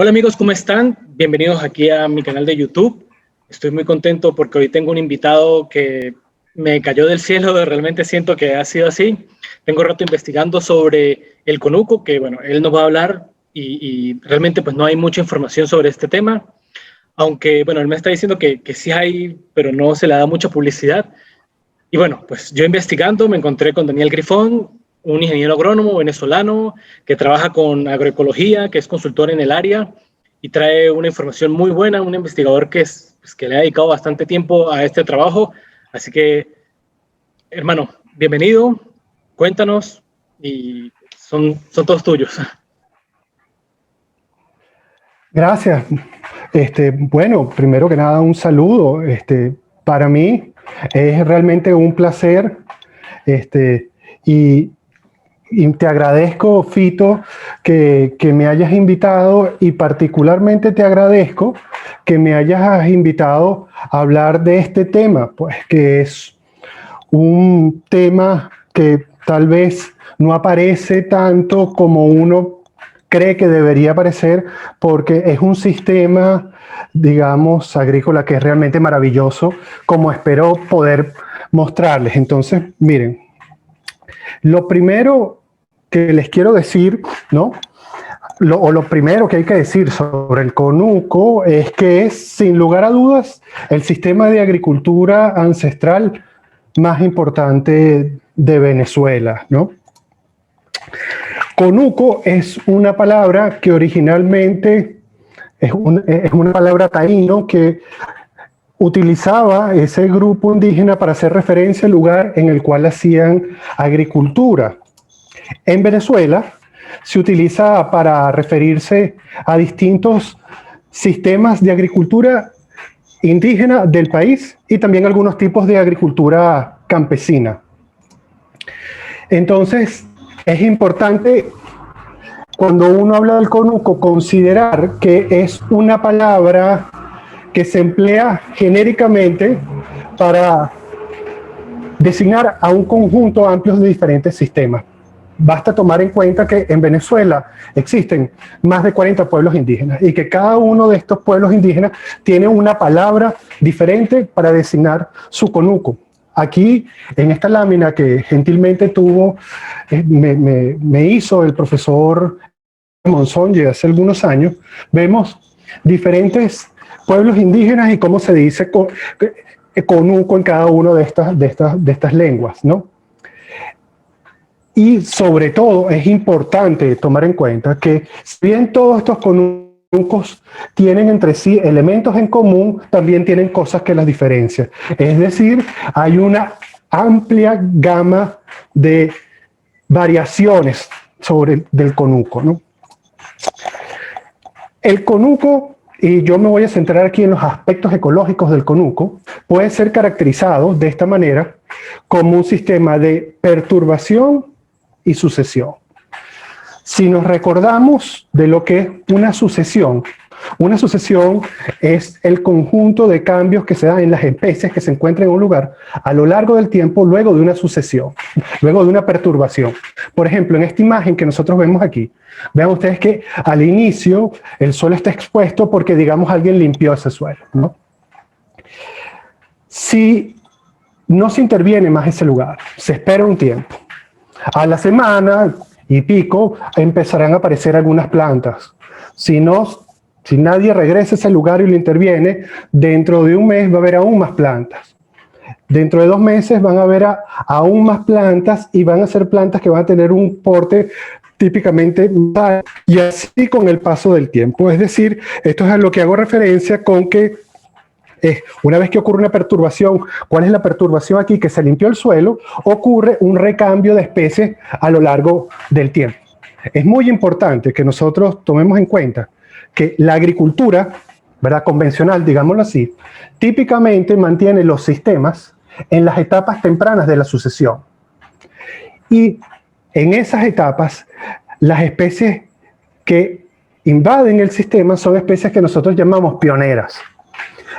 Hola amigos, ¿cómo están? Bienvenidos aquí a mi canal de YouTube. Estoy muy contento porque hoy tengo un invitado que me cayó del cielo, realmente siento que ha sido así. Tengo rato investigando sobre el conuco, que bueno, él nos va a hablar y realmente pues no hay mucha información sobre este tema, aunque bueno, él me está diciendo que sí hay, pero no se le da mucha publicidad. Y bueno, pues yo investigando me encontré con Daniel Grifón, un ingeniero agrónomo venezolano que trabaja con agroecología, que es consultor en el área y trae una información muy buena, un investigador pues, que le ha dedicado bastante tiempo a este trabajo. Así que, hermano, bienvenido, cuéntanos y son todos tuyos. Gracias. Bueno, primero que nada, un saludo. Para mí es realmente un placer. Y, y te agradezco, Fito, que me hayas invitado, y particularmente te agradezco que me hayas invitado a hablar de este tema, pues que es un tema que tal vez no aparece tanto como uno cree que debería aparecer, porque es un sistema, digamos, agrícola que es realmente maravilloso, como espero poder mostrarles. Entonces, miren, lo primero que les quiero decir, ¿no? Lo primero que hay que decir sobre el conuco es que es, sin lugar a dudas, el sistema de agricultura ancestral más importante de Venezuela, ¿no? Conuco es una palabra que originalmente es una palabra taíno que utilizaba ese grupo indígena para hacer referencia al lugar en el cual hacían agricultura. En Venezuela se utiliza para referirse a distintos sistemas de agricultura indígena del país y también algunos tipos de agricultura campesina. Entonces, es importante, cuando uno habla del conuco, considerar que es una palabra que se emplea genéricamente para designar a un conjunto amplio de diferentes sistemas. Basta tomar en cuenta que en Venezuela existen más de 40 pueblos indígenas y que cada uno de estos pueblos indígenas tiene una palabra diferente para designar su conuco. Aquí, en esta lámina que gentilmente me hizo el profesor Monzonge hace algunos años, vemos diferentes pueblos indígenas y cómo se dice conuco en cada una de estas lenguas, ¿no? Y sobre todo es importante tomar en cuenta que si bien todos estos conucos tienen entre sí elementos en común, también tienen cosas que las diferencian. Es decir, hay una amplia gama de variaciones del conuco, ¿no? El conuco, y yo me voy a centrar aquí en los aspectos ecológicos del conuco, puede ser caracterizado de esta manera como un sistema de perturbación y sucesión. Si nos recordamos de lo que es una sucesión es el conjunto de cambios que se dan en las especies que se encuentran en un lugar a lo largo del tiempo luego de una sucesión, luego de una perturbación. Por ejemplo, en esta imagen que nosotros vemos aquí, vean ustedes que al inicio el suelo está expuesto porque, digamos, alguien limpió ese suelo, ¿no? Si no se interviene más ese lugar, se espera un tiempo. A la semana y pico empezarán a aparecer algunas plantas. Si nadie regresa a ese lugar y lo interviene, dentro de un mes va a haber aún más plantas. Dentro de 2 meses van a haber aún más plantas y van a ser plantas que van a tener un porte típicamente tal, y así con el paso del tiempo. Es decir, esto es a lo que hago referencia con que una vez que ocurre una perturbación, ¿cuál es la perturbación aquí? Que se limpió el suelo, ocurre un recambio de especies a lo largo del tiempo. Es muy importante que nosotros tomemos en cuenta que la agricultura, ¿verdad?, convencional, digámoslo así, típicamente mantiene los sistemas en las etapas tempranas de la sucesión. Y en esas etapas, las especies que invaden el sistema son especies que nosotros llamamos pioneras.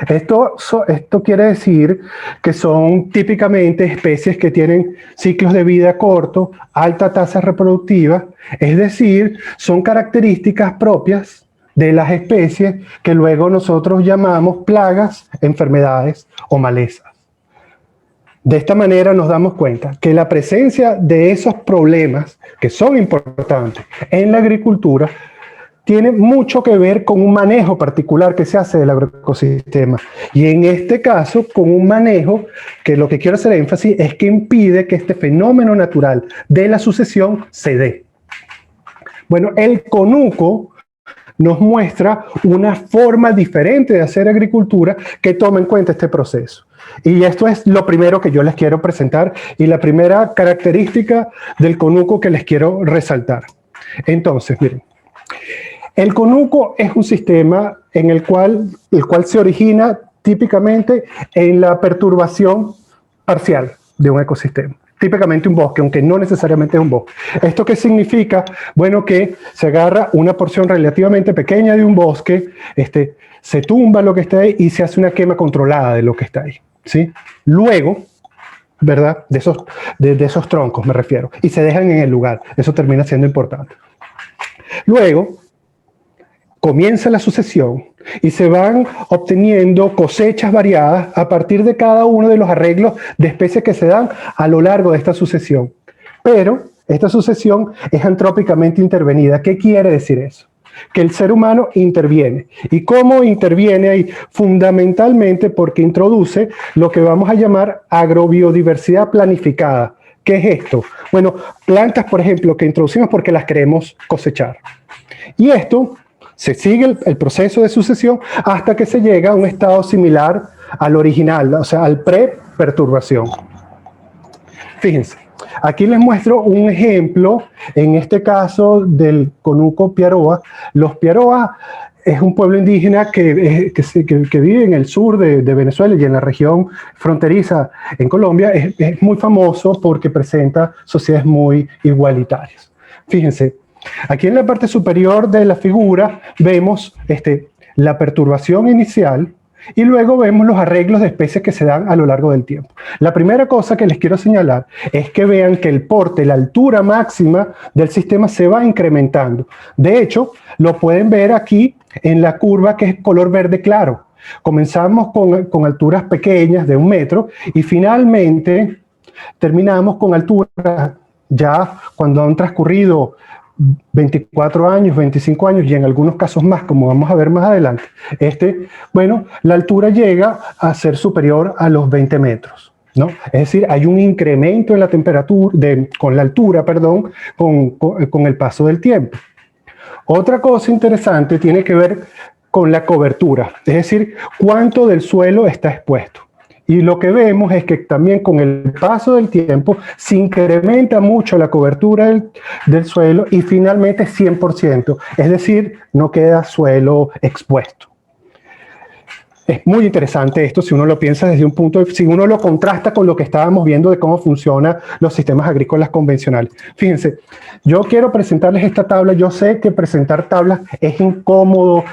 Esto quiere decir que son típicamente especies que tienen ciclos de vida cortos, alta tasa reproductiva, es decir, son características propias de las especies que luego nosotros llamamos plagas, enfermedades o malezas. De esta manera nos damos cuenta que la presencia de esos problemas que son importantes en la agricultura tiene mucho que ver con un manejo particular que se hace del agroecosistema. Y en este caso, con un manejo que lo que quiero hacer énfasis es que impide que este fenómeno natural de la sucesión se dé. Bueno, el conuco nos muestra una forma diferente de hacer agricultura que toma en cuenta este proceso. Y esto es lo primero que yo les quiero presentar y la primera característica del conuco que les quiero resaltar. Entonces, miren, el conuco es un sistema en el cual se origina típicamente en la perturbación parcial de un ecosistema. Típicamente un bosque, aunque no necesariamente es un bosque. ¿Esto qué significa? Bueno, que se agarra una porción relativamente pequeña de un bosque, se tumba lo que está ahí y se hace una quema controlada de lo que está ahí, ¿sí? Luego, ¿verdad? De esos troncos me refiero, y se dejan en el lugar. Eso termina siendo importante. Luego, comienza la sucesión y se van obteniendo cosechas variadas a partir de cada uno de los arreglos de especies que se dan a lo largo de esta sucesión. Pero esta sucesión es antrópicamente intervenida. ¿Qué quiere decir eso? Que el ser humano interviene. ¿Y cómo interviene ahí? Fundamentalmente porque introduce lo que vamos a llamar agrobiodiversidad planificada. ¿Qué es esto? Bueno, plantas, por ejemplo, que introducimos porque las queremos cosechar. Y esto se sigue el proceso de sucesión hasta que se llega a un estado similar al original, o sea, al pre-perturbación. Fíjense, aquí les muestro un ejemplo, en este caso del conuco piaroa. Los piaroa es un pueblo indígena que vive en el sur de Venezuela y en la región fronteriza en Colombia. Es muy famoso porque presenta sociedades muy igualitarias. Fíjense, aquí en la parte superior de la figura vemos la perturbación inicial y luego vemos los arreglos de especies que se dan a lo largo del tiempo. La primera cosa que les quiero señalar es que vean que el porte, la altura máxima del sistema se va incrementando. De hecho, lo pueden ver aquí en la curva que es color verde claro. Comenzamos con alturas pequeñas de 1 metro y finalmente terminamos con alturas ya cuando han transcurrido 24 años, 25 años y en algunos casos más, como vamos a ver más adelante. Bueno, la altura llega a ser superior a los 20 metros, ¿no? Es decir, hay un incremento en la temperatura, con la altura, perdón, con el paso del tiempo. Otra cosa interesante tiene que ver con la cobertura, es decir, cuánto del suelo está expuesto. Y lo que vemos es que también con el paso del tiempo se incrementa mucho la cobertura del suelo y finalmente 100%, es decir, no queda suelo expuesto. Es muy interesante esto si uno lo piensa desde un punto si uno lo contrasta con lo que estábamos viendo de cómo funcionan los sistemas agrícolas convencionales. Fíjense, yo quiero presentarles esta tabla. Yo sé que presentar tablas es incómodo,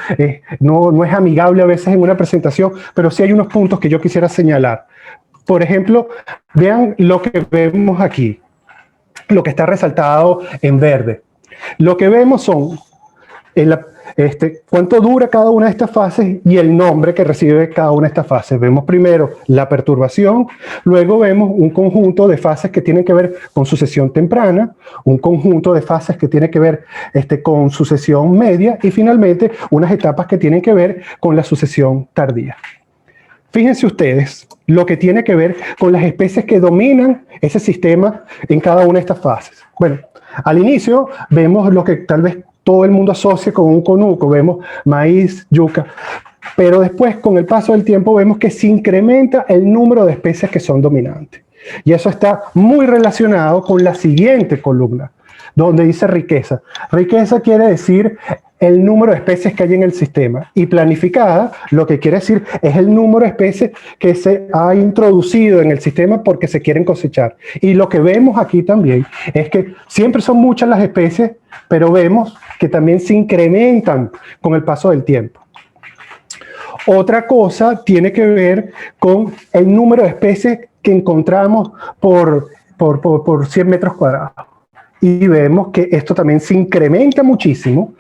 no es amigable a veces en una presentación, pero sí hay unos puntos que yo quisiera señalar. Por ejemplo, vean lo que vemos aquí, lo que está resaltado en verde. Lo que vemos son cuánto dura cada una de estas fases y el nombre que recibe cada una de estas fases. Vemos primero la perturbación, luego vemos un conjunto de fases que tienen que ver con sucesión temprana, un conjunto de fases que tienen que ver con sucesión media y finalmente unas etapas que tienen que ver con la sucesión tardía. Fíjense ustedes lo que tiene que ver con las especies que dominan ese sistema en cada una de estas fases. Bueno, al inicio vemos lo que tal vez todo el mundo asocia con un conuco, vemos maíz, yuca, pero después con el paso del tiempo vemos que se incrementa el número de especies que son dominantes. Y eso está muy relacionado con la siguiente columna, donde dice riqueza. Riqueza quiere decir el número de especies que hay en el sistema. Y planificada, lo que quiere decir es el número de especies que se ha introducido en el sistema porque se quieren cosechar. Y lo que vemos aquí también es que siempre son muchas las especies, pero vemos que también se incrementan con el paso del tiempo. Otra cosa tiene que ver con el número de especies que encontramos por 100 metros cuadrados. Y vemos que esto también se incrementa muchísimo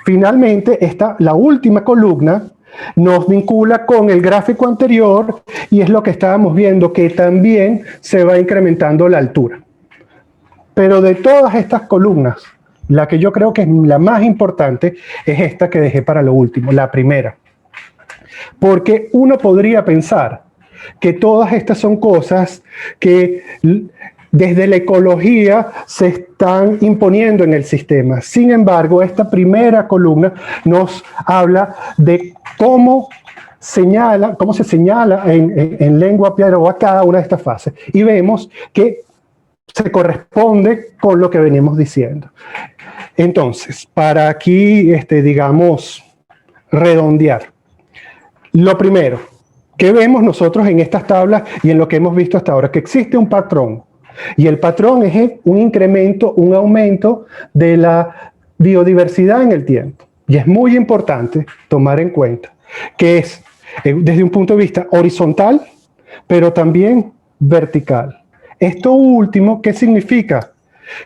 finalmente, la última columna nos vincula con el gráfico anterior y es lo que estábamos viendo, que también se va incrementando la altura. Pero de todas estas columnas, la que yo creo que es la más importante es esta que dejé para lo último, la primera. Porque uno podría pensar que todas estas son cosas que desde la ecología se están imponiendo en el sistema. Sin embargo, esta primera columna nos habla de cómo se señala en lengua piaroa cada una de estas fases. Y vemos que se corresponde con lo que venimos diciendo. Entonces, para aquí, digamos, redondear. Lo primero, ¿qué vemos nosotros en estas tablas y en lo que hemos visto hasta ahora? Que existe un patrón. Y el patrón es un incremento, un aumento de la biodiversidad en el tiempo. Y es muy importante tomar en cuenta que es desde un punto de vista horizontal, pero también vertical. Esto último, ¿qué significa?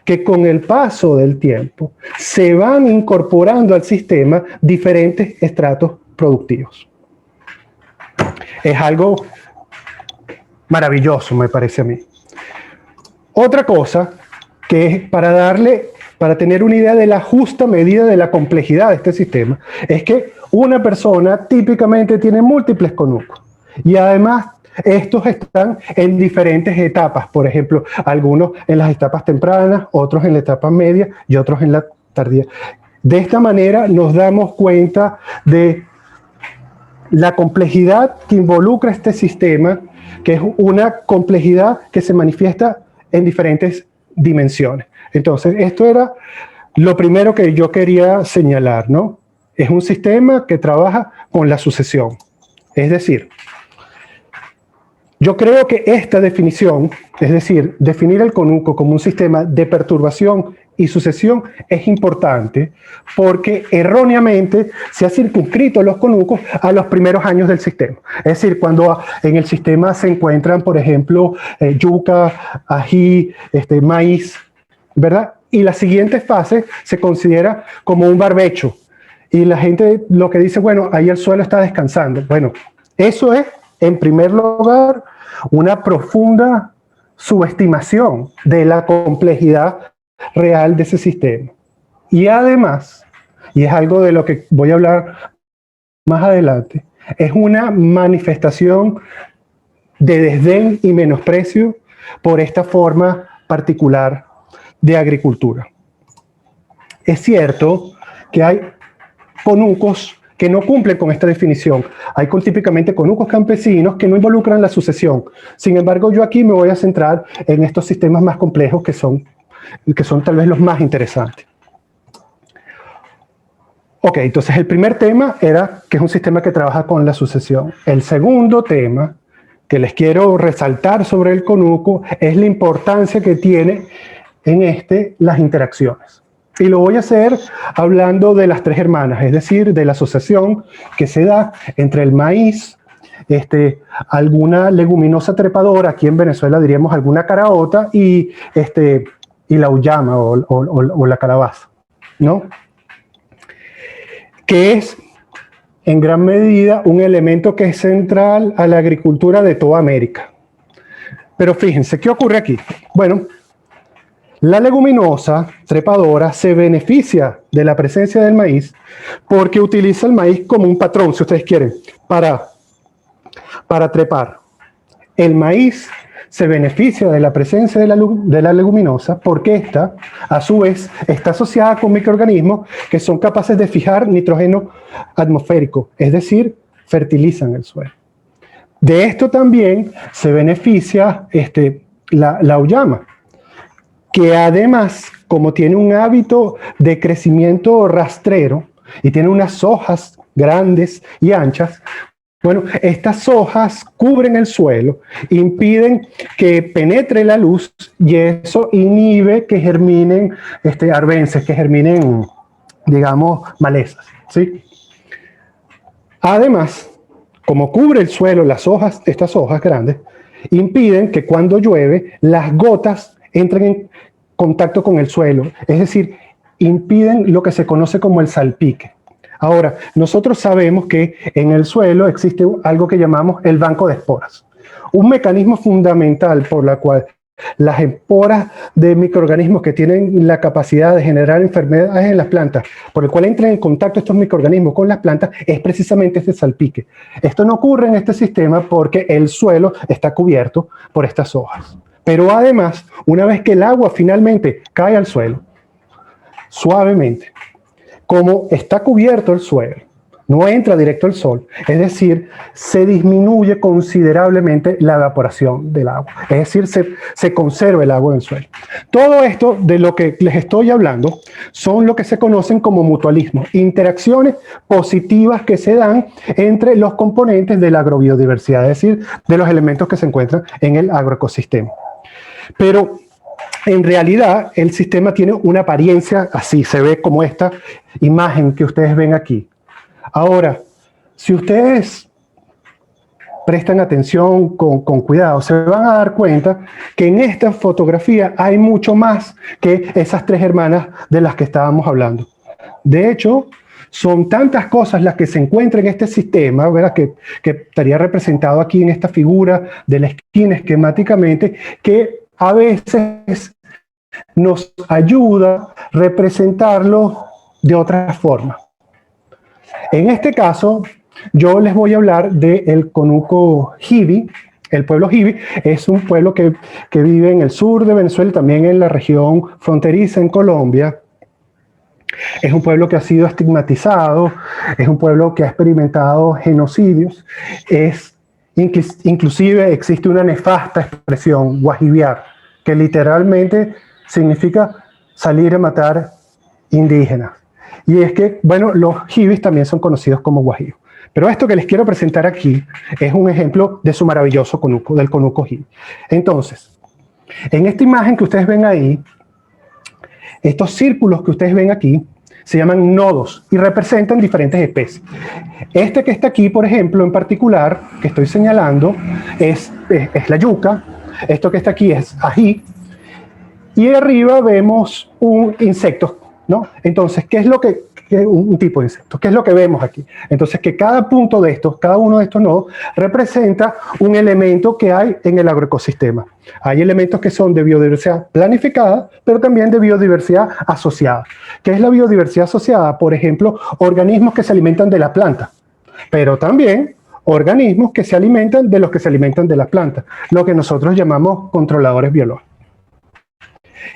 Que con el paso del tiempo se van incorporando al sistema diferentes estratos productivos. Es algo maravilloso, me parece a mí. Otra cosa que es para tener una idea de la justa medida de la complejidad de este sistema, es que una persona típicamente tiene múltiples conucos y además estos están en diferentes etapas, por ejemplo, algunos en las etapas tempranas, otros en la etapa media y otros en la tardía. De esta manera nos damos cuenta de la complejidad que involucra este sistema, que es una complejidad que se manifiesta en diferentes dimensiones. Entonces, esto era lo primero que yo quería señalar, ¿no? Es un sistema que trabaja con la sucesión. Es decir, yo creo que esta definición, es decir, definir el conuco como un sistema de perturbación y sucesión es importante porque erróneamente se ha circunscrito los conucos a los primeros años del sistema. Es decir, cuando en el sistema se encuentran, por ejemplo, yuca, ají, maíz, ¿verdad? Y la siguiente fase se considera como un barbecho. Y la gente lo que dice, bueno, ahí el suelo está descansando. Bueno, eso es, en primer lugar, una profunda subestimación de la complejidad real de ese sistema. Y además, y es algo de lo que voy a hablar más adelante, es una manifestación de desdén y menosprecio por esta forma particular de agricultura. Es cierto que hay conucos que no cumplen con esta definición. Hay típicamente conucos campesinos que no involucran la sucesión. Sin embargo, yo aquí me voy a centrar en estos sistemas más complejos que son tal vez los más interesantes. Ok, entonces el primer tema era que es un sistema que trabaja con la sucesión. El segundo tema que les quiero resaltar sobre el conuco es la importancia que tiene en las interacciones. Y lo voy a hacer hablando de las tres hermanas, es decir, de la asociación que se da entre el maíz, alguna leguminosa trepadora, aquí en Venezuela diríamos alguna caraota, y la uyama o la calabaza, ¿no? Que es en gran medida un elemento que es central a la agricultura de toda América. Pero fíjense, ¿qué ocurre aquí? Bueno, la leguminosa trepadora se beneficia de la presencia del maíz porque utiliza el maíz como un patrón, si ustedes quieren, para trepar. El maíz se beneficia de la presencia de la leguminosa porque esta, a su vez, está asociada con microorganismos que son capaces de fijar nitrógeno atmosférico, es decir, fertilizan el suelo. De esto también se beneficia la uyama, que además, como tiene un hábito de crecimiento rastrero y tiene unas hojas grandes y anchas, bueno, estas hojas cubren el suelo, impiden que penetre la luz y eso inhibe que germinen arbences, que germinen, digamos, malezas, ¿sí? Además, como cubre el suelo estas hojas grandes, impiden que cuando llueve las gotas entren en contacto con el suelo, es decir, impiden lo que se conoce como el salpique. Ahora, nosotros sabemos que en el suelo existe algo que llamamos el banco de esporas. Un mecanismo fundamental por la cual las esporas de microorganismos que tienen la capacidad de generar enfermedades en las plantas, por el cual entran en contacto estos microorganismos con las plantas, es precisamente este salpique. Esto no ocurre en este sistema porque el suelo está cubierto por estas hojas. Pero además, una vez que el agua finalmente cae al suelo, suavemente, como está cubierto el suelo, no entra directo al sol, es decir, se disminuye considerablemente la evaporación del agua, es decir, se conserva el agua en el suelo. Todo esto de lo que les estoy hablando son lo que se conocen como mutualismo, interacciones positivas que se dan entre los componentes de la agrobiodiversidad, es decir, de los elementos que se encuentran en el agroecosistema. Pero en realidad el sistema tiene una apariencia así, se ve como esta imagen que ustedes ven aquí. Ahora, si ustedes prestan atención con cuidado, se van a dar cuenta que en esta fotografía hay mucho más que esas tres hermanas de las que estábamos hablando. De hecho, son tantas cosas las que se encuentran en este sistema, ¿verdad? Que estaría representado aquí en esta figura de la esquina esquemáticamente, que a veces nos ayuda a representarlo de otra forma. En este caso, yo les voy a hablar del conuco Jivi. El pueblo Jivi es un pueblo que vive en el sur de Venezuela, también en la región fronteriza en Colombia. Es un pueblo que ha sido estigmatizado, es un pueblo que ha experimentado genocidios. Inclusive existe una nefasta expresión, guajibiar, que literalmente significa salir a matar indígenas. Y es que, bueno, los jibis también son conocidos como guajivos. Pero esto que les quiero presentar aquí es un ejemplo de su maravilloso conuco, del conuco jibi. Entonces, en esta imagen que ustedes ven ahí, estos círculos que ustedes ven aquí se llaman nodos y representan diferentes especies. Este que está aquí, por ejemplo, en particular, que estoy señalando, es la yuca. Esto que está aquí es ají. Y arriba vemos un insecto, ¿no? Entonces, ¿qué es lo que un tipo de insecto? ¿Qué es lo que vemos aquí? Entonces, que cada punto de estos, cada uno de estos nodos, representa un elemento que hay en el agroecosistema. Hay elementos que son de biodiversidad planificada, pero también de biodiversidad asociada. ¿Qué es la biodiversidad asociada? Por ejemplo, organismos que se alimentan de la planta, pero también organismos que se alimentan de los que se alimentan de las plantas, lo que nosotros llamamos controladores biológicos.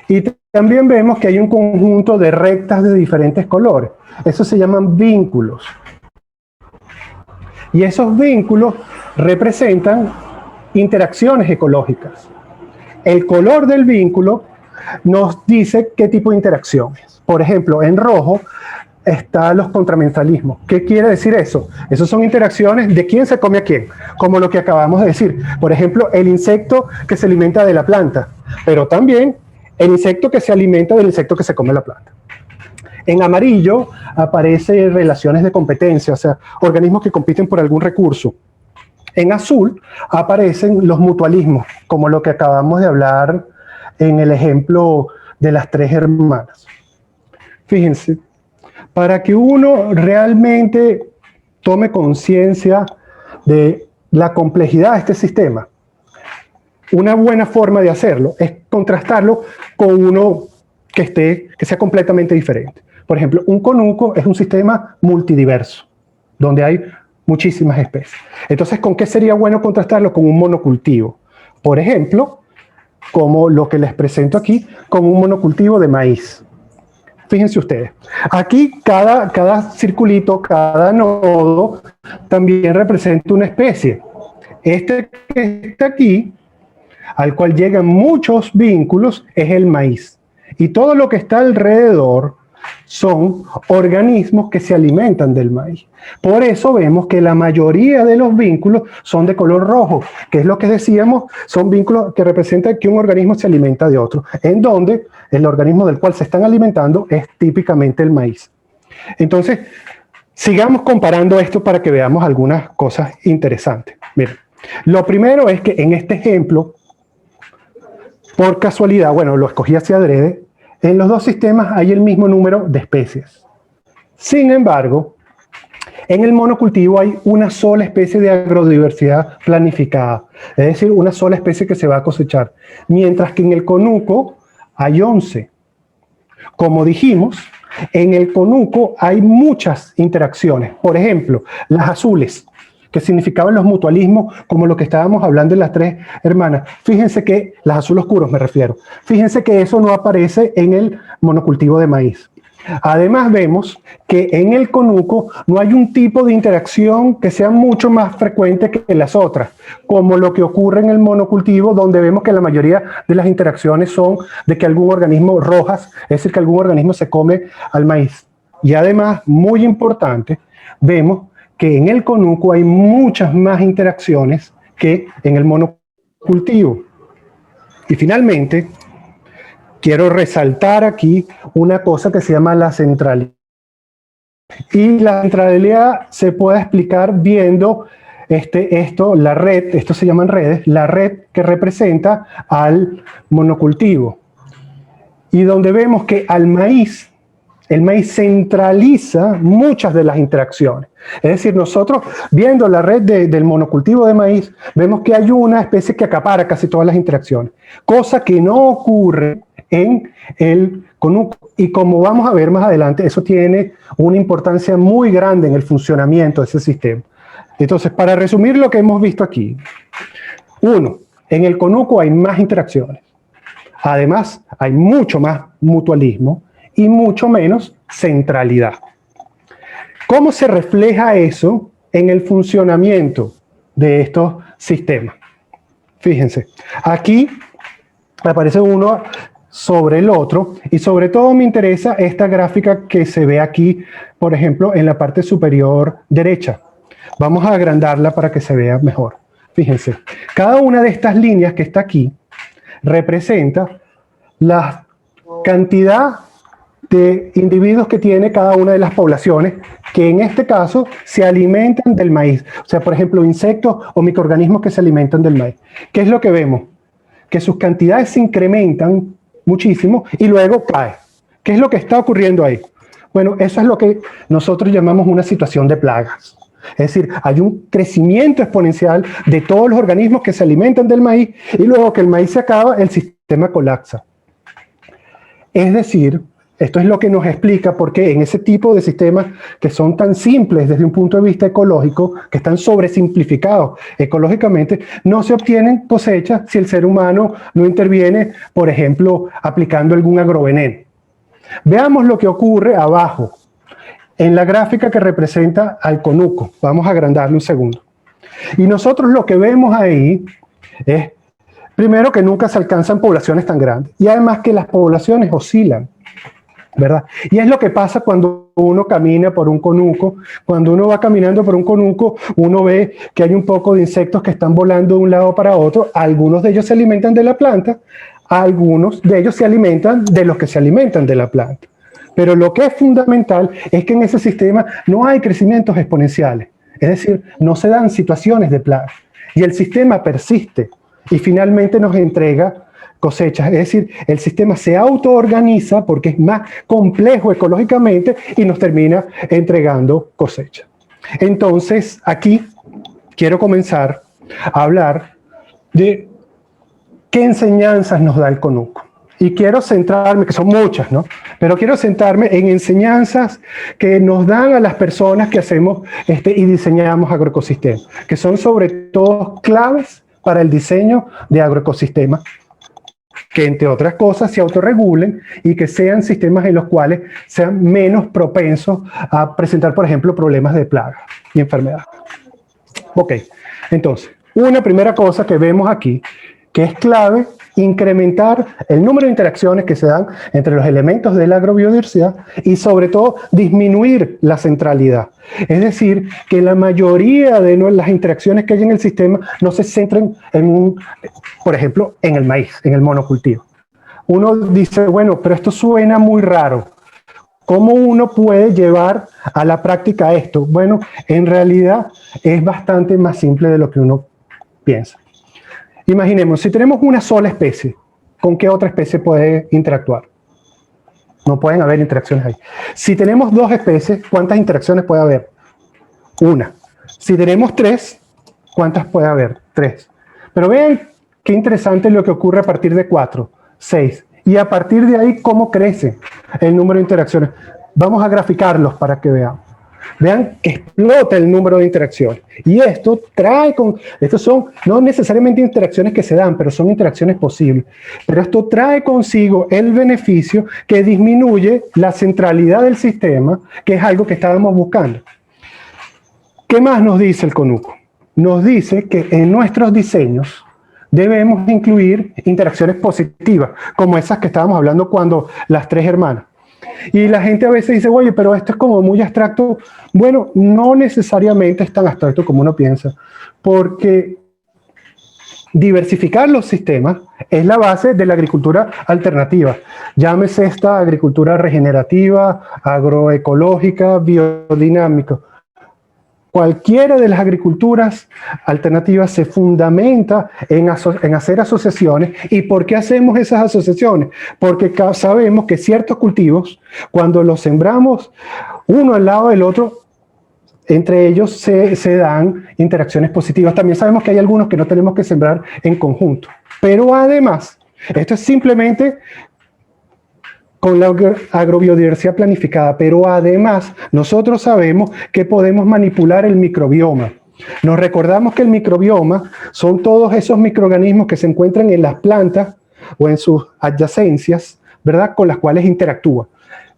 Y también vemos que hay un conjunto de rectas de diferentes colores. Eso se llaman vínculos. Y esos vínculos representan interacciones ecológicas. El color del vínculo nos dice qué tipo de interacción es. Por ejemplo, en rojo están los contramentalismos. ¿Qué quiere decir eso? Esas son interacciones de quién se come a quién, como lo que acabamos de decir. Por ejemplo, el insecto que se alimenta de la planta, pero también el insecto que se alimenta del insecto que se come la planta. En amarillo aparecen relaciones de competencia, o sea, organismos que compiten por algún recurso. En azul aparecen los mutualismos, como lo que acabamos de hablar en el ejemplo de las tres hermanas. Fíjense, para que uno realmente tome conciencia de la complejidad de este sistema, una buena forma de hacerlo es contrastarlo con uno que sea completamente diferente. Por ejemplo, un conuco es un sistema multidiverso, donde hay muchísimas especies. Entonces, ¿con qué sería bueno contrastarlo? Con un monocultivo. Por ejemplo, como lo que les presento aquí, con un monocultivo de maíz. Fíjense ustedes, aquí cada circulito, cada nodo, también representa una especie. Este que está aquí, al cual llegan muchos vínculos, es el maíz. Y todo lo que está alrededor son organismos que se alimentan del maíz. Por eso vemos que la mayoría de los vínculos son de color rojo, que es lo que decíamos, son vínculos que representan que un organismo se alimenta de otro, en donde el organismo del cual se están alimentando es típicamente el maíz. Entonces, sigamos comparando esto para que veamos algunas cosas interesantes. Miren, lo primero es que en este ejemplo, por casualidad, bueno, lo escogí hacia adrede, en los dos sistemas hay el mismo número de especies. Sin embargo, en el monocultivo hay una sola especie de agrodiversidad planificada, es decir, una sola especie que se va a cosechar, mientras que en el conuco hay 11. Como dijimos, en el conuco hay muchas interacciones. Por ejemplo, las azules, que significaban los mutualismos, como lo que estábamos hablando en las tres hermanas. Fíjense que, las azules oscuros me refiero, fíjense que eso no aparece en el monocultivo de maíz. Además vemos que en el conuco no hay un tipo de interacción que sea mucho más frecuente que las otras, como lo que ocurre en el monocultivo, donde vemos que la mayoría de las interacciones son de que algún organismo rojas, es decir, que algún organismo se come al maíz. Y además, muy importante, vemos que en el conuco hay muchas más interacciones que en el monocultivo. Y finalmente, quiero resaltar aquí una cosa que se llama la centralidad. Y la centralidad se puede explicar viendo la red, esto se llaman redes, la red que representa al monocultivo. Y donde vemos que al maíz, el maíz centraliza muchas de las interacciones. Es decir, nosotros viendo la red del monocultivo de maíz, vemos que hay una especie que acapara casi todas las interacciones, cosa que no ocurre en el conuco. Y como vamos a ver más adelante, eso tiene una importancia muy grande en el funcionamiento de ese sistema. Entonces, para resumir lo que hemos visto aquí, 1, en el conuco hay más interacciones. Además, hay mucho más mutualismo y mucho menos centralidad. ¿Cómo se refleja eso en el funcionamiento de estos sistemas? Fíjense, aquí aparece uno sobre el otro y sobre todo me interesa esta gráfica que se ve aquí, por ejemplo, en la parte superior derecha. Vamos a agrandarla para que se vea mejor. Fíjense, cada una de estas líneas que está aquí representa la cantidad de individuos que tiene cada una de las poblaciones, que en este caso se alimentan del maíz. O sea, por ejemplo, insectos o microorganismos que se alimentan del maíz. ¿Qué es lo que vemos? Que sus cantidades se incrementan muchísimo y luego cae. ¿Qué es lo que está ocurriendo ahí? Bueno, eso es lo que nosotros llamamos una situación de plagas. Es decir, hay un crecimiento exponencial de todos los organismos que se alimentan del maíz y luego que el maíz se acaba, el sistema colapsa. Es decir, esto es lo que nos explica por qué en ese tipo de sistemas que son tan simples desde un punto de vista ecológico, que están sobresimplificados ecológicamente, no se obtienen cosechas si el ser humano no interviene, por ejemplo, aplicando algún agroveneno. Veamos lo que ocurre abajo, en la gráfica que representa al conuco. Vamos a agrandarle un segundo. Y nosotros lo que vemos ahí es, primero, que nunca se alcanzan poblaciones tan grandes, y además que las poblaciones oscilan, ¿verdad? Y es lo que pasa cuando uno camina por un conuco. Cuando uno va caminando por un conuco, uno ve que hay un poco de insectos que están volando de un lado para otro. Algunos de ellos se alimentan de la planta, algunos de ellos se alimentan de los que se alimentan de la planta. Pero lo que es fundamental es que en ese sistema no hay crecimientos exponenciales. Es decir, no se dan situaciones de plaga. Y el sistema persiste y finalmente nos entrega cosechas. Es decir, el sistema se autoorganiza porque es más complejo ecológicamente y nos termina entregando cosechas. Entonces, aquí quiero comenzar a hablar de qué enseñanzas nos da el conuco. Y quiero centrarme, que son muchas, ¿no? Pero quiero centrarme en enseñanzas que nos dan a las personas que hacemos y diseñamos agroecosistemas, que son sobre todo claves para el diseño de agroecosistemas, que entre otras cosas se autorregulen y que sean sistemas en los cuales sean menos propensos a presentar, por ejemplo, problemas de plagas y enfermedades. Ok, entonces, una primera cosa que vemos aquí, que es clave, incrementar el número de interacciones que se dan entre los elementos de la agrobiodiversidad y sobre todo disminuir la centralidad. Es decir, que la mayoría de las interacciones que hay en el sistema no se centren en por ejemplo, en el maíz, en el monocultivo. Uno dice, bueno, pero esto suena muy raro. ¿Cómo uno puede llevar a la práctica esto? Bueno, en realidad es bastante más simple de lo que uno piensa. Imaginemos, si tenemos una sola especie, ¿con qué otra especie puede interactuar? No pueden haber interacciones ahí. Si tenemos dos especies, ¿cuántas interacciones puede haber? Una. Si tenemos tres, ¿cuántas puede haber? Tres. Pero vean qué interesante lo que ocurre a partir de 4, 6. Y a partir de ahí, ¿cómo crece el número de interacciones? Vamos a graficarlos para que vean. Vean que explota el número de interacciones. Y esto trae estos son no necesariamente interacciones que se dan, pero son interacciones posibles. Pero esto trae consigo el beneficio que disminuye la centralidad del sistema, que es algo que estábamos buscando. ¿Qué más nos dice el CONUCO? Nos dice que en nuestros diseños debemos incluir interacciones positivas, como esas que estábamos hablando cuando las tres hermanas. Y la gente a veces dice, oye, pero esto es como muy abstracto. Bueno, no necesariamente es tan abstracto como uno piensa, porque diversificar los sistemas es la base de la agricultura alternativa. Llámese esta agricultura regenerativa, agroecológica, biodinámica. Cualquiera de las agriculturas alternativas se fundamenta en hacer asociaciones. ¿Y por qué hacemos esas asociaciones? Porque sabemos que ciertos cultivos, cuando los sembramos uno al lado del otro, entre ellos se dan interacciones positivas. También sabemos que hay algunos que no tenemos que sembrar en conjunto. Pero además, esto es simplemente con la agrobiodiversidad planificada, pero además nosotros sabemos que podemos manipular el microbioma. Nos recordamos que el microbioma son todos esos microorganismos que se encuentran en las plantas o en sus adyacencias, ¿verdad?, con las cuales interactúa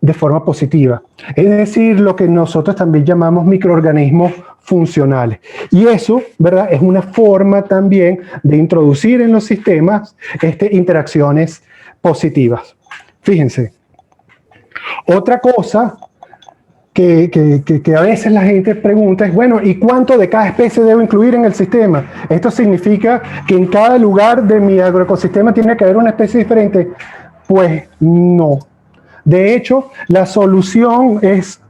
de forma positiva. Es decir, lo que nosotros también llamamos microorganismos funcionales. Y eso, ¿verdad?, es una forma también de introducir en los sistemas interacciones positivas. Fíjense, otra cosa que a veces la gente pregunta es, bueno, ¿y cuánto de cada especie debo incluir en el sistema? ¿Esto significa que en cada lugar de mi agroecosistema tiene que haber una especie diferente? Pues no. De hecho, la solución es,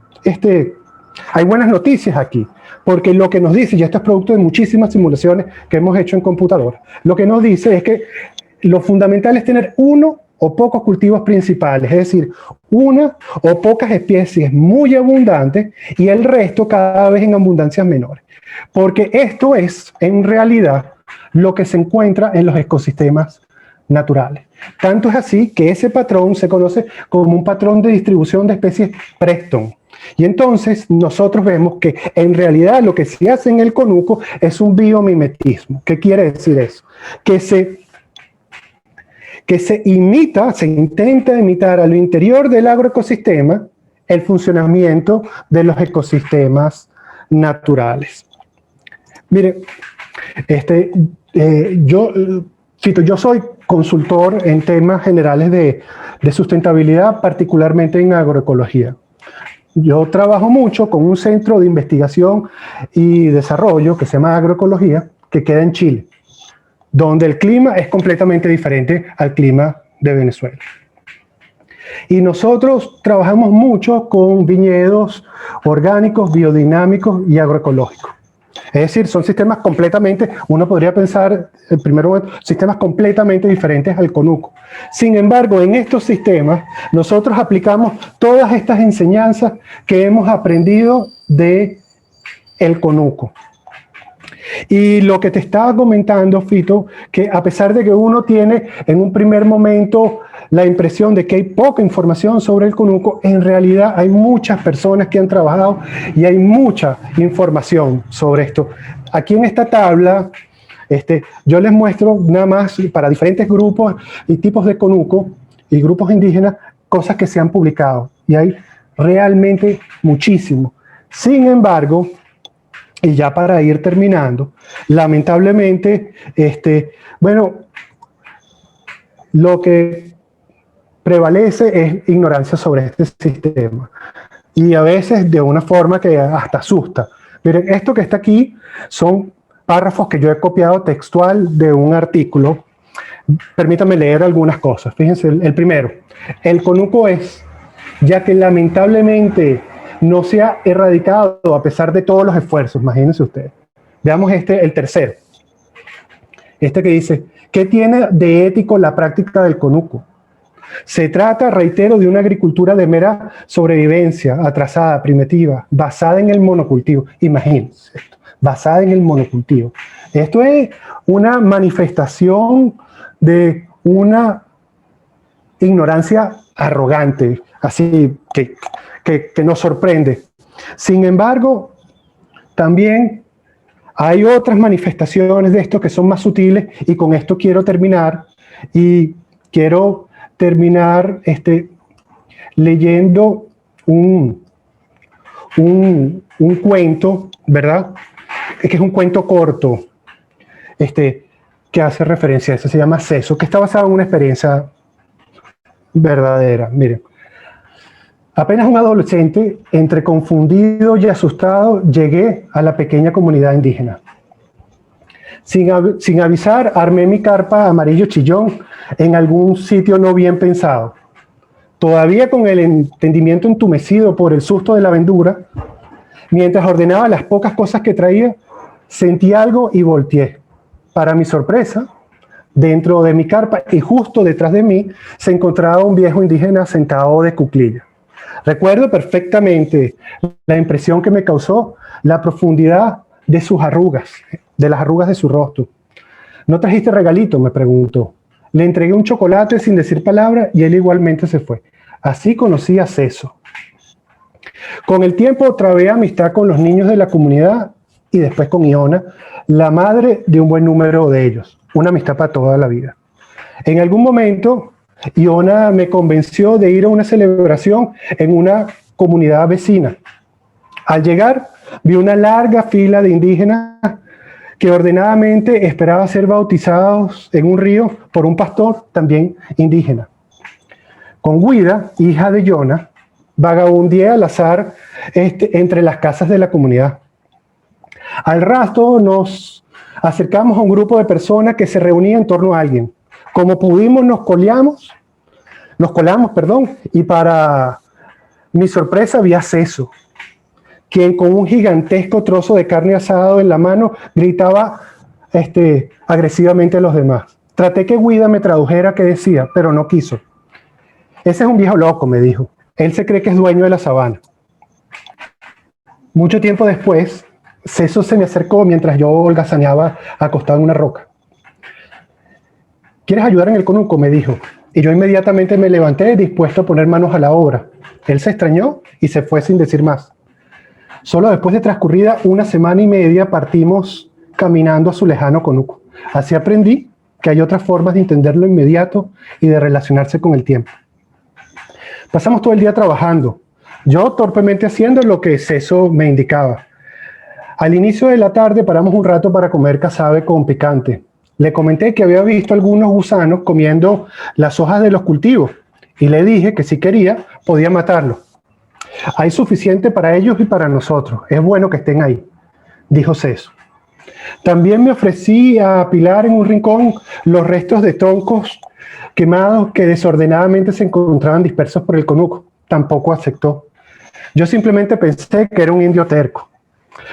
hay buenas noticias aquí, porque lo que nos dice, y esto es producto de muchísimas simulaciones que hemos hecho en computadora, lo que nos dice es que lo fundamental es tener uno o pocos cultivos principales, es decir, una o pocas especies muy abundantes y el resto cada vez en abundancias menores. Porque esto es, en realidad, lo que se encuentra en los ecosistemas naturales. Tanto es así que ese patrón se conoce como un patrón de distribución de especies Preston. Y entonces nosotros vemos que en realidad lo que se hace en el CONUCO es un biomimetismo. ¿Qué quiere decir eso? Que se intenta imitar al interior del agroecosistema el funcionamiento de los ecosistemas naturales. Mire, yo soy consultor en temas generales de sustentabilidad, particularmente en agroecología. Yo trabajo mucho con un centro de investigación y desarrollo que se llama Agroecología, que queda en Chile, donde el clima es completamente diferente al clima de Venezuela. Y nosotros trabajamos mucho con viñedos orgánicos, biodinámicos y agroecológicos. Es decir, son sistemas completamente, uno podría pensar en primer momento, sistemas completamente diferentes al CONUCO. Sin embargo, en estos sistemas, nosotros aplicamos todas estas enseñanzas que hemos aprendido de el CONUCO. Y lo que te estaba comentando, Fito, que a pesar de que uno tiene en un primer momento la impresión de que hay poca información sobre el CONUCO, en realidad hay muchas personas que han trabajado y hay mucha información sobre esto. Aquí en esta tabla, yo les muestro nada más para diferentes grupos y tipos de CONUCO y grupos indígenas, cosas que se han publicado. Y hay realmente muchísimo. Sin embargo, y ya para ir terminando, lamentablemente, bueno, lo que prevalece es ignorancia sobre este sistema. Y a veces de una forma que hasta asusta. Miren, esto que está aquí son párrafos que yo he copiado textual de un artículo. Permítanme leer algunas cosas. Fíjense, el primero. El CONUCO es, ya que lamentablemente no se ha erradicado a pesar de todos los esfuerzos, imagínense ustedes. Veamos el tercero. Que dice, ¿qué tiene de ético la práctica del CONUCO? Se trata, reitero, de una agricultura de mera sobrevivencia, atrasada, primitiva, basada en el monocultivo. Imagínense esto, basada en el monocultivo. Esto es una manifestación de una ignorancia arrogante, así que nos sorprende. Sin embargo, también hay otras manifestaciones de esto que son más sutiles, y con esto quiero terminar. Y quiero terminar leyendo un cuento, ¿verdad? Que es un cuento corto, que hace referencia a eso. Se llama Seso, que está basado en una experiencia verdadera. Miren. Apenas un adolescente, entre confundido y asustado, llegué a la pequeña comunidad indígena. Sin avisar, armé mi carpa amarillo chillón en algún sitio no bien pensado. Todavía con el entendimiento entumecido por el susto de la aventura, mientras ordenaba las pocas cosas que traía, sentí algo y volteé. Para mi sorpresa, dentro de mi carpa y justo detrás de mí, se encontraba un viejo indígena sentado de cuclillas. Recuerdo perfectamente la impresión que me causó la profundidad de sus arrugas, de las arrugas de su rostro. ¿No trajiste regalito?, me preguntó. Le entregué un chocolate sin decir palabra y él igualmente se fue. Así conocí a Seso. Con el tiempo trabé amistad con los niños de la comunidad y después con Iona, la madre de un buen número de ellos. Una amistad para toda la vida. En algún momento, Iona me convenció de ir a una celebración en una comunidad vecina. Al llegar, vi una larga fila de indígenas que ordenadamente esperaba ser bautizados en un río por un pastor también indígena. Con Guida, hija de Iona, vagabundeé al azar entre las casas de la comunidad. Al rato nos acercamos a un grupo de personas que se reunía en torno a alguien. Como pudimos nos colamos, y para mi sorpresa vi a Seso, quien con un gigantesco trozo de carne asado en la mano gritaba agresivamente a los demás. Traté que Guida me tradujera qué decía, pero no quiso. Ese es un viejo loco, me dijo. Él se cree que es dueño de la sabana. Mucho tiempo después, Seso se me acercó mientras yo holgazaneaba acostado en una roca. ¿Quieres ayudar en el conuco?, me dijo. Y yo inmediatamente me levanté dispuesto a poner manos a la obra. Él se extrañó y se fue sin decir más. Solo después de transcurrida una semana y media partimos caminando a su lejano conuco. Así aprendí que hay otras formas de entender lo inmediato y de relacionarse con el tiempo. Pasamos todo el día trabajando, yo torpemente haciendo lo que Seso me indicaba. Al inicio de la tarde paramos un rato para comer casabe con picante. Le comenté que había visto algunos gusanos comiendo las hojas de los cultivos y le dije que si quería podía matarlos. Hay suficiente para ellos y para nosotros. Es bueno que estén ahí, dijo Seso. También me ofrecí a apilar en un rincón los restos de troncos quemados que desordenadamente se encontraban dispersos por el conuco. Tampoco aceptó. Yo simplemente pensé que era un indio terco.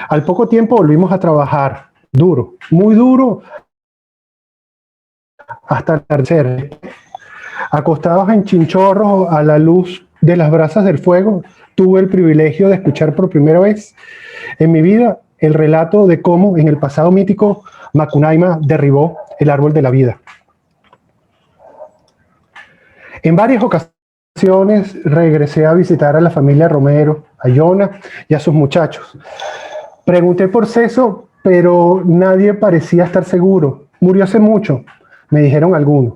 Al poco tiempo volvimos a trabajar, duro, muy duro, hasta el atardecer. Acostados en chinchorros a la luz de las brasas del fuego, tuve el privilegio de escuchar por primera vez en mi vida el relato de cómo en el pasado mítico Macunaíma derribó el árbol de la vida. En varias ocasiones regresé a visitar a la familia Romero, a Iona y a sus muchachos. Pregunté por Seso, pero nadie parecía estar seguro. Murió hace mucho, me dijeron algunos.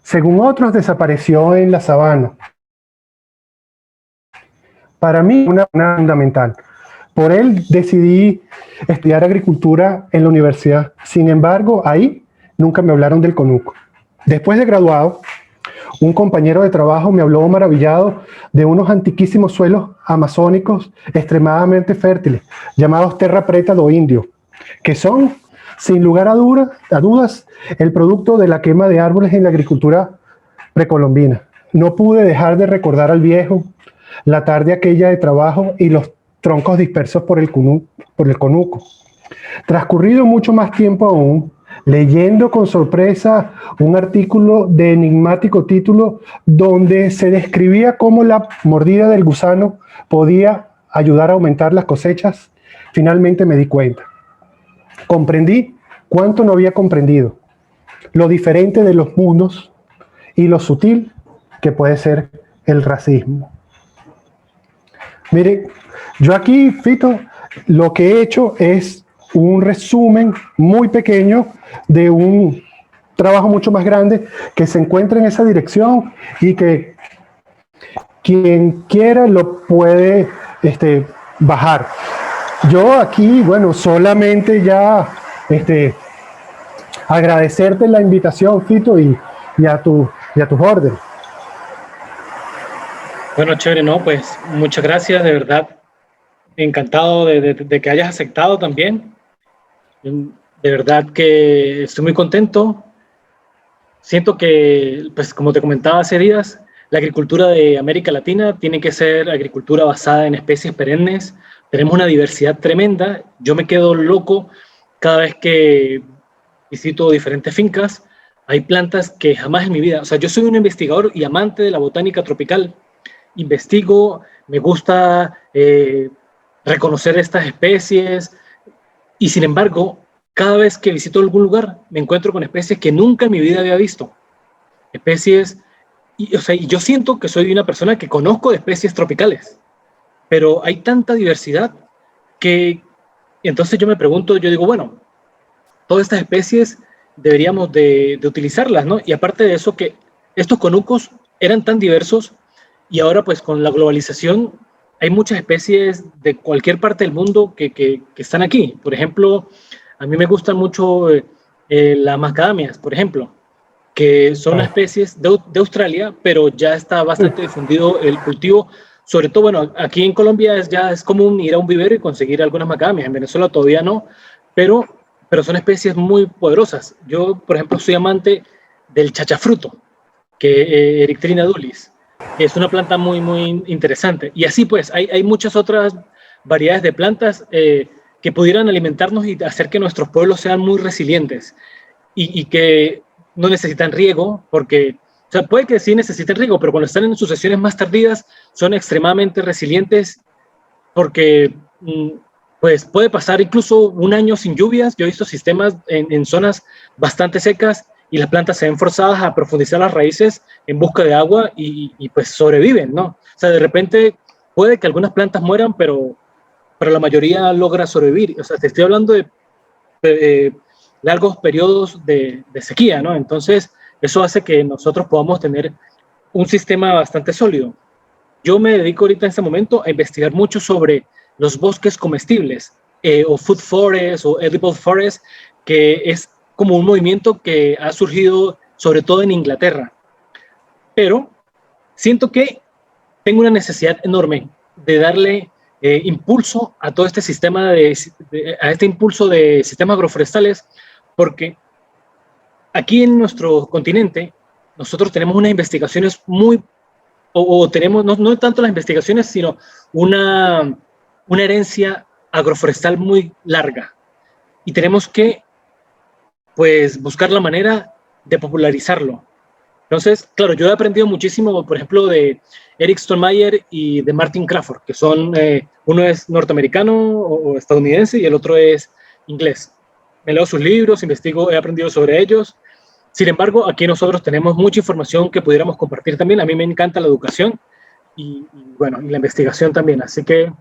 Según otros, desapareció en la sabana. Para mí, una fundamental. Por él decidí estudiar agricultura en la universidad. Sin embargo, ahí nunca me hablaron del conuco. Después de graduado, un compañero de trabajo me habló maravillado de unos antiquísimos suelos amazónicos extremadamente fértiles, llamados terra preta do indio, que son, sin lugar a dudas, el producto de la quema de árboles en la agricultura precolombina. No pude dejar de recordar al viejo, la tarde aquella de trabajo y los troncos dispersos por el conuco. Transcurrido mucho más tiempo aún, leyendo con sorpresa un artículo de enigmático título donde se describía cómo la mordida del gusano podía ayudar a aumentar las cosechas. Finalmente me di cuenta. Comprendí cuánto no había comprendido, lo diferente de los mundos y lo sutil que puede ser el racismo. Mire, yo aquí, Fito, lo que he hecho es un resumen muy pequeño de un trabajo mucho más grande que se encuentra en esa dirección y que quien quiera lo puede bajar. Yo aquí, bueno, solamente ya agradecerte la invitación, Fito, y a tus órdenes. Bueno, chévere, ¿no? Pues muchas gracias, de verdad. Encantado de que hayas aceptado también. De verdad que estoy muy contento. Siento que, pues como te comentaba hace días, la agricultura de América Latina tiene que ser agricultura basada en especies perennes. Tenemos una diversidad tremenda. Yo me quedo loco cada vez que visito diferentes fincas. Hay plantas que jamás en mi vida, o sea, yo soy un investigador y amante de la botánica tropical. Investigo, me gusta reconocer estas especies y sin embargo, cada vez que visito algún lugar me encuentro con especies que nunca en mi vida había visto. Especies, o sea, y yo siento que soy una persona que conozco de especies tropicales, pero hay tanta diversidad que entonces yo me pregunto, yo digo, bueno, todas estas especies deberíamos de utilizarlas, ¿no? Y aparte de eso, que estos conucos eran tan diversos y ahora pues con la globalización hay muchas especies de cualquier parte del mundo que están aquí. Por ejemplo, a mí me gustan mucho las macadamias, por ejemplo, que son especies de Australia, pero ya está bastante difundido el cultivo. Sobre todo, bueno, aquí en Colombia ya es común ir a un vivero y conseguir algunas macadamias. En Venezuela todavía no, pero son especies muy poderosas. Yo, por ejemplo, soy amante del chachafruto, que Erythrina dulis. Es una planta muy, muy interesante. Y así pues, hay muchas otras variedades de plantas que pudieran alimentarnos y hacer que nuestros pueblos sean muy resilientes y que no necesitan riego, porque, o sea, puede que sí necesiten riego, pero cuando están en sucesiones más tardías son extremadamente resilientes porque pues puede pasar incluso un año sin lluvias. Yo he visto sistemas en zonas bastante secas y las plantas se ven forzadas a profundizar las raíces en busca de agua y pues sobreviven, ¿no? O sea, de repente puede que algunas plantas mueran, pero la mayoría logra sobrevivir. O sea, te estoy hablando de largos periodos de sequía, ¿no? Entonces, eso hace que nosotros podamos tener un sistema bastante sólido. Yo me dedico ahorita en este momento a investigar mucho sobre los bosques comestibles, o food forest, o edible forest, que es como un movimiento que ha surgido sobre todo en Inglaterra. Pero siento que tengo una necesidad enorme de darle impulso a todo este sistema, a este impulso de sistemas agroforestales, porque aquí en nuestro continente nosotros tenemos unas investigaciones muy, o tenemos no tanto las investigaciones, sino una herencia agroforestal muy larga. Y tenemos que pues buscar la manera de popularizarlo. Entonces, claro, yo he aprendido muchísimo, por ejemplo, de Eric Stonmeyer y de Martin Crawford, que son, uno es norteamericano o estadounidense y el otro es inglés. Me leo sus libros, investigo, he aprendido sobre ellos. Sin embargo, aquí nosotros tenemos mucha información que pudiéramos compartir también. A mí me encanta la educación y bueno, y la investigación también. Así que,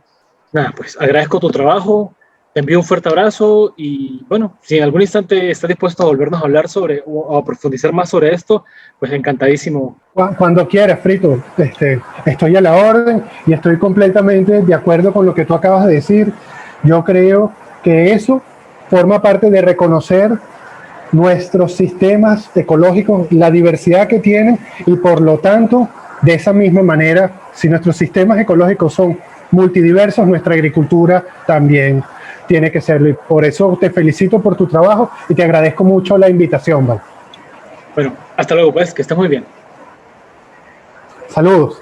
nada, pues agradezco tu trabajo. Te envío un fuerte abrazo y bueno, si en algún instante estás dispuesto a volvernos a hablar sobre o a profundizar más sobre esto, pues encantadísimo. Cuando quieras, Frito, estoy a la orden y estoy completamente de acuerdo con lo que tú acabas de decir. Yo creo que eso forma parte de reconocer nuestros sistemas ecológicos, la diversidad que tienen y por lo tanto, de esa misma manera, si nuestros sistemas ecológicos son multidiversos, nuestra agricultura también tiene que serlo. Y por eso te felicito por tu trabajo y te agradezco mucho la invitación, ¿vale? Bueno, hasta luego pues, que estés muy bien. Saludos.